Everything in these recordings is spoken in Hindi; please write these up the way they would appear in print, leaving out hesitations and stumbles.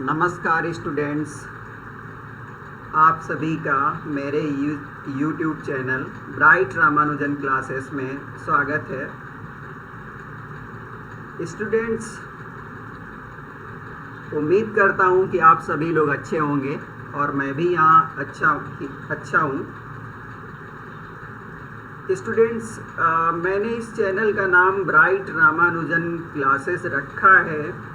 नमस्कार स्टूडेंट्स, आप सभी का मेरे YouTube channel bright Ramanujan classes में स्वागत है। स्टूडेंट्स, उम्मीद करता हूँ कि आप सभी लोग अच्छे होंगे और मैं भी यहाँ अच्छा हूँ। स्टूडेंट्स, मैंने इस चैनल का नाम ब्राइट रामानुजन क्लासेस रखा है,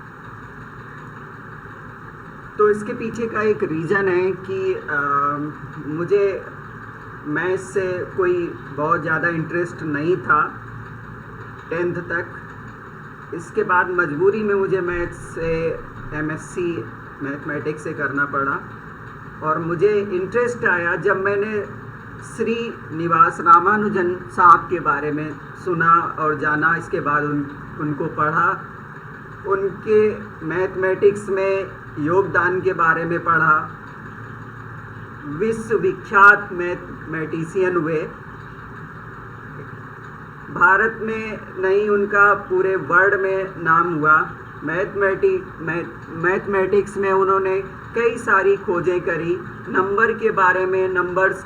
तो इसके पीछे का एक रीज़न है कि मुझे मैथ्स से कोई बहुत ज़्यादा इंटरेस्ट नहीं था 10th तक। इसके बाद मजबूरी में मुझे मैथ्स से MSc मैथमेटिक्स से करना पड़ा और मुझे इंटरेस्ट आया जब मैंने श्री निवास रामानुजन साहब के बारे में सुना और जाना। इसके बाद उनको पढ़ा, उनके मैथमेटिक्स में योगदान के बारे में पढ़ा। विश्वविख्यात मैथमेटिशियन हुए, भारत में नहीं उनका पूरे वर्ल्ड में नाम हुआ। मैथमेटिक्स में उन्होंने कई सारी खोजें करी, नंबर के बारे में, नंबर्स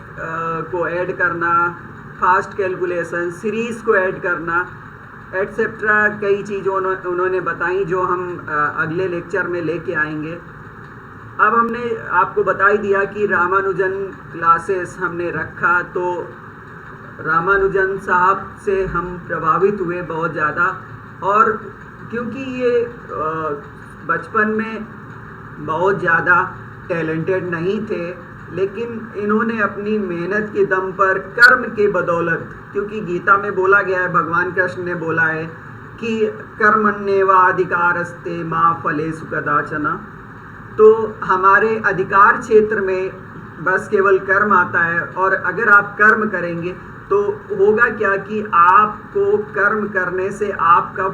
को ऐड करना, फास्ट कैलकुलेशन, सीरीज़ को ऐड करना, एटसेट्रा कई चीज़ों उन्होंने बताई जो हम अगले लेक्चर में लेके आएंगे। अब हमने आपको बता ही दिया कि रामानुजन क्लासेस हमने रखा, तो रामानुजन साहब से हम प्रभावित हुए बहुत ज़्यादा। और क्योंकि ये बचपन में बहुत ज़्यादा टैलेंटेड नहीं थे, लेकिन इन्होंने अपनी मेहनत के दम पर, कर्म के बदौलत, क्योंकि गीता में बोला गया है, भगवान कृष्ण ने बोला है कि कर्मण्येवाधिकारस्ते मा फलेषु कदाचन। तो हमारे अधिकार क्षेत्र में बस केवल कर्म आता है, और अगर आप कर्म करेंगे तो होगा क्या कि आपको कर्म करने से आपका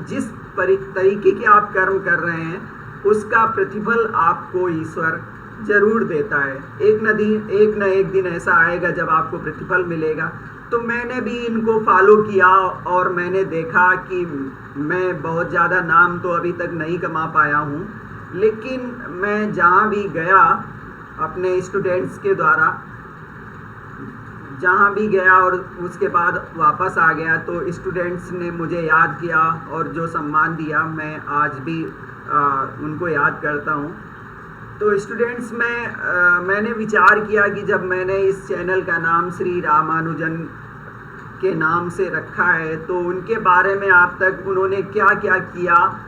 जिस तरीके के आप कर्म कर रहे हैं उसका प्रतिफल आपको ईश्वर जरूर देता है। एक न एक दिन ऐसा आएगा जब आपको प्रतिफल मिलेगा। तो मैंने भी इनको फॉलो किया और मैंने देखा कि मैं बहुत ज़्यादा नाम तो अभी तक नहीं कमा पाया हूँ, लेकिन मैं जहाँ भी गया अपने स्टूडेंट्स के द्वारा, जहाँ भी गया और उसके बाद वापस आ गया, तो स्टूडेंट्स ने मुझे याद किया और जो सम्मान दिया मैं आज भी उनको याद करता हूँ। तो स्टूडेंट्स, मैंने विचार किया कि जब मैंने इस चैनल का नाम श्री रामानुजन के नाम से रखा है, तो उनके बारे में आप तक उन्होंने क्या क्या किया,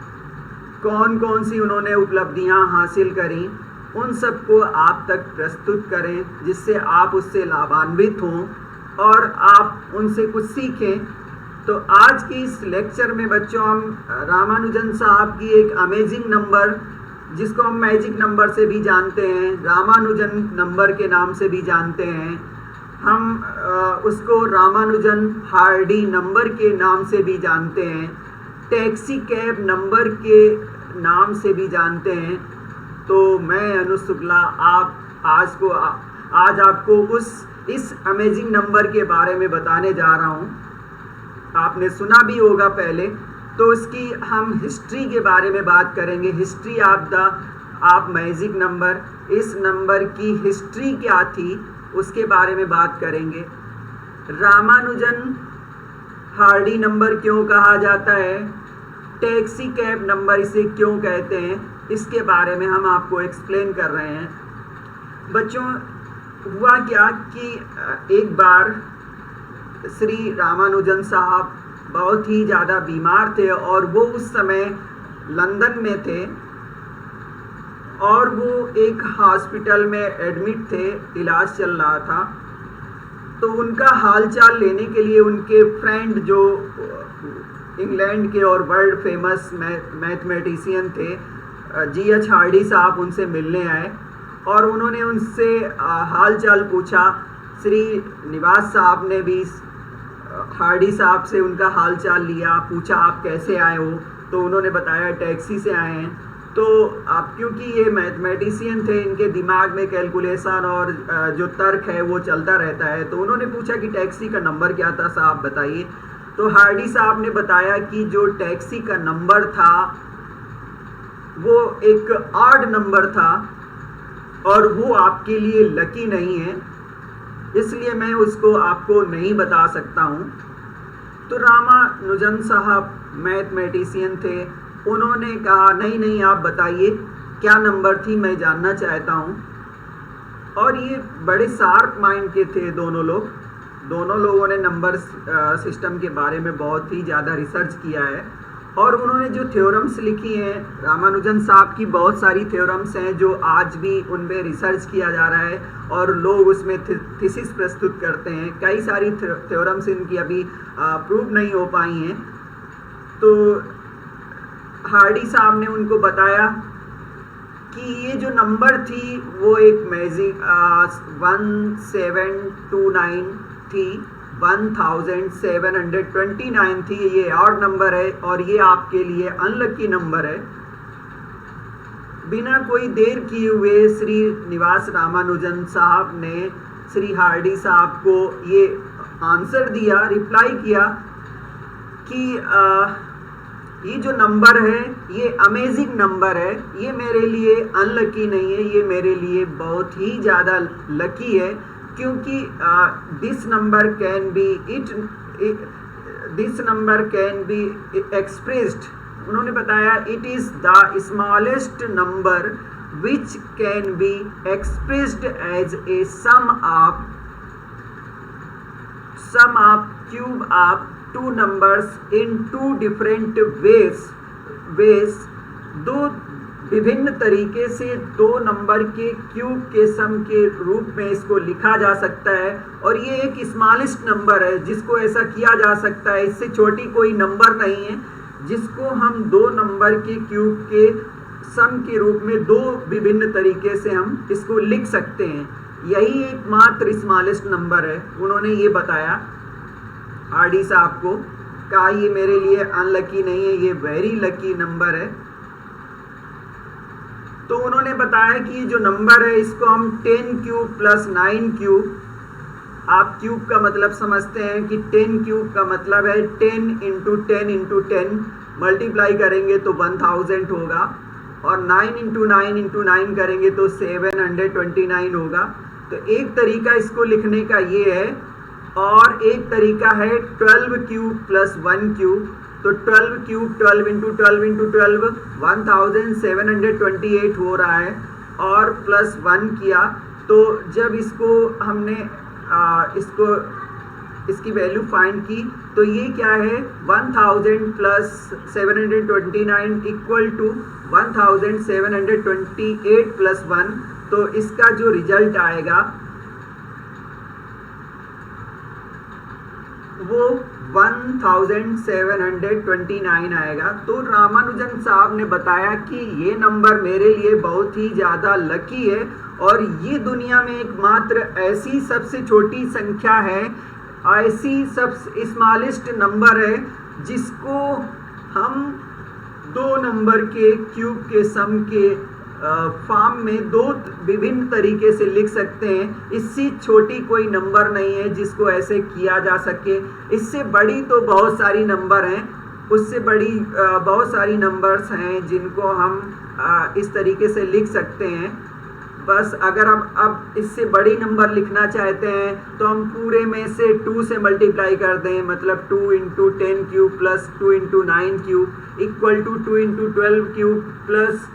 कौन कौन सी उन्होंने उपलब्धियां हासिल करी, उन सबको आप तक प्रस्तुत करें, जिससे आप उससे लाभान्वित हों और आप उनसे कुछ सीखें। तो आज की इस लेक्चर में बच्चों, हम रामानुजन साहब की एक अमेजिंग नंबर, जिसको हम मैजिक नंबर से भी जानते हैं, रामानुजन नंबर के नाम से भी जानते हैं, हम उसको रामानुजन हार्डी नंबर के नाम से भी जानते हैं, टैक्सी कैब नंबर के नाम से भी जानते हैं। तो मैं अनु शुक्ला आज आपको इस अमेजिंग नंबर के बारे में बताने जा रहा हूँ। आपने सुना भी होगा पहले, तो इसकी हम हिस्ट्री के बारे में बात करेंगे। हिस्ट्री ऑफ मैजिक नंबर, इस नंबर की हिस्ट्री क्या थी उसके बारे में बात करेंगे। रामानुजन हार्डी नंबर क्यों कहा जाता है, टैक्सी कैब नंबर इसे क्यों कहते हैं, इसके बारे में हम आपको एक्सप्लेन कर रहे हैं। बच्चों, हुआ क्या कि एक बार श्री रामानुजन साहब बहुत ही ज़्यादा बीमार थे और वो उस समय लंदन में थे और वो एक हॉस्पिटल में एडमिट थे, इलाज चल रहा था। तो उनका हालचाल लेने के लिए उनके फ्रेंड, जो इंग्लैंड के और वर्ल्ड फेमस मैथमेटिशियन थे, GH हार्डी साहब, उनसे मिलने आए और उन्होंने उनसे हालचाल पूछा। श्री निवास साहब ने भी हार्डी साहब से उनका हालचाल लिया, पूछा आप कैसे आए हो, तो उन्होंने बताया टैक्सी से आए हैं। तो आप, क्योंकि ये मैथमेटिशियन थे, इनके दिमाग में कैलकुलेशन और जो तर्क है वो चलता रहता है, तो उन्होंने पूछा कि टैक्सी का नंबर क्या था साहब बताइए। तो हार्डी साहब ने बताया कि जो टैक्सी का नंबर था वो एक ऑड नंबर था और वो आपके लिए लकी नहीं है, इसलिए मैं उसको आपको नहीं बता सकता हूँ। तो रामानुजन साहब मैथमेटिशियन थे, उन्होंने कहा नहीं नहीं आप बताइए क्या नंबर थी, मैं जानना चाहता हूँ। और ये बड़े शार्प माइंड के थे दोनों लोगों ने नंबर सिस्टम के बारे में बहुत ही ज़्यादा रिसर्च किया है। और उन्होंने जो थ्योरम्स लिखी हैं, रामानुजन साहब की बहुत सारी थ्योरम्स हैं जो आज भी उन पे रिसर्च किया जा रहा है और लोग उसमें थीसिस प्रस्तुत करते हैं। कई सारी थ्योरम्स इनकी अभी प्रूव नहीं हो पाई हैं। तो हार्डी साहब ने उनको बताया कि ये जो नंबर थी वो एक मैजिक 1729 थी, 1729 थी, ये ऑड नंबर है और ये आपके लिए अनलकी नंबर है। बिना कोई देर किए हुए श्री निवास रामानुजन साहब ने श्री हार्डी साहब को ये आंसर दिया, रिप्लाई किया कि ये जो नंबर है ये अमेजिंग नंबर है, ये मेरे लिए अनलकी नहीं है, ये मेरे लिए बहुत ही ज़्यादा लकी है, क्योंकि this number can be expressed, उन्होंने बताया it is the smallest number which can be expressed as a sum of cube of two numbers in two different ways, दो विभिन्न तरीके से दो नंबर के क्यूब के सम के रूप में इसको लिखा जा सकता है। और ये एक स्मॉलेस्ट नंबर है जिसको ऐसा किया जा सकता है, इससे छोटी कोई नंबर नहीं है जिसको हम दो नंबर के क्यूब के सम के रूप में दो विभिन्न तरीके से हम इसको लिख सकते हैं। यही एकमात्र स्मॉलेस्ट नंबर है, उन्होंने ये बताया हार्डी साहब को। कहा ये मेरे लिए अनलकी नहीं है, ये वेरी लकी नंबर है। तो उन्होंने बताया कि जो नंबर है इसको हम 10 क्यूब प्लस 9 क्यूब, आप क्यूब का मतलब समझते हैं कि 10 क्यूब का मतलब है 10 इंटू 10 इंटू 10, मल्टीप्लाई करेंगे तो 1000 होगा, और 9 इंटू 9 इंटू 9 करेंगे तो 729 होगा। तो एक तरीका इसको लिखने का ये है, और एक तरीका है 12 क्यूब प्लस 1 क्यूब। तो 12 क्यूब 12 इंटू 12 इंटू 12 1728 हो रहा है, और प्लस 1 किया तो जब इसको हमने इसकी वैल्यू फाइंड की तो ये क्या है 1000 प्लस 729 इक्वल टू 1728 प्लस 1। तो इसका जो रिजल्ट आएगा वो 1729 आएगा। तो रामानुजन साहब ने बताया कि ये नंबर मेरे लिए बहुत ही ज़्यादा लकी है, और ये दुनिया में एकमात्र ऐसी सबसे छोटी संख्या है, ऐसी सबसे स्मॉलेस्ट नंबर है जिसको हम दो नंबर के क्यूब के सम के फॉर्म में दो विभिन्न तरीके से लिख सकते हैं। इससे छोटी कोई नंबर नहीं है जिसको ऐसे किया जा सके। इससे बड़ी तो बहुत सारी नंबर हैं, उससे बड़ी बहुत सारी नंबर्स हैं जिनको हम इस तरीके से लिख सकते हैं। बस अगर अब इससे बड़ी नंबर लिखना चाहते हैं तो हम पूरे में से 2 से मल्टीप्लाई कर दें, मतलब 2 into 10 cube plus 2 into 9 cube equal to 2 into 12 cube plus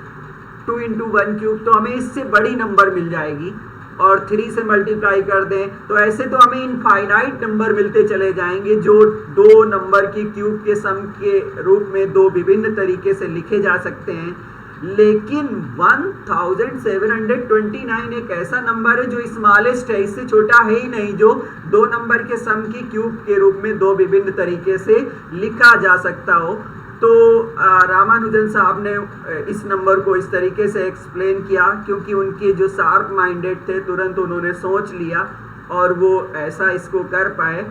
2 into 1 cube, तो हमें इससे बड़ी नंबर मिल जाएगी। और 3 से मल्टीप्लाई कर दें तो ऐसे तो हमें इनफाइनाइट नंबर मिलते चले जाएंगे जो दो नंबर की क्यूब के सम के रूप में दो विभिन्न तरीके से लिखे जा सकते हैं। लेकिन 1729 एक ऐसा नंबर है जो स्मॉलेस्ट है, इससे छोटा है ही नहीं, जो दो नंबर के सम की क्यूब के रूप में दो विभिन्न तरीके से लिखा जा सकता हो। तो रामानुजन साहब ने इस नंबर को इस तरीके से एक्सप्लेन किया, क्योंकि उनके जो शार्प माइंडेड थे तुरंत उन्होंने सोच लिया और वो ऐसा इसको कर पाए।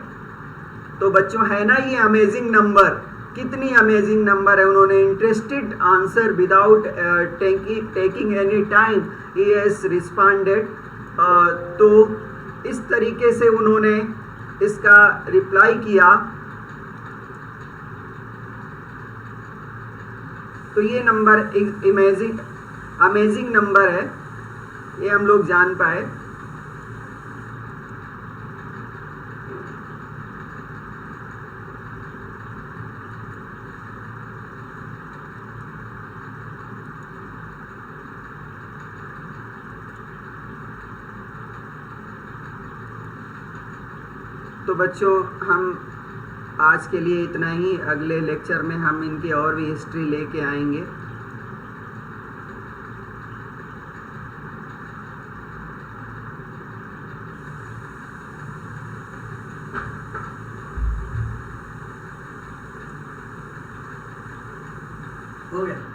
तो बच्चों है ना ये अमेजिंग नंबर, कितनी अमेजिंग नंबर है। उन्होंने interested answer without taking any time he has responded. तो इस तरीके से उन्होंने इसका रिप्लाई किया। तो तो ये नंबर एक अमेजिंग नंबर है, ये हम लोग जान पाए। तो बच्चों, हम आज के लिए इतना ही। अगले लेक्चर में हम इनकी और भी हिस्ट्री लेके आएंगे। हो गया।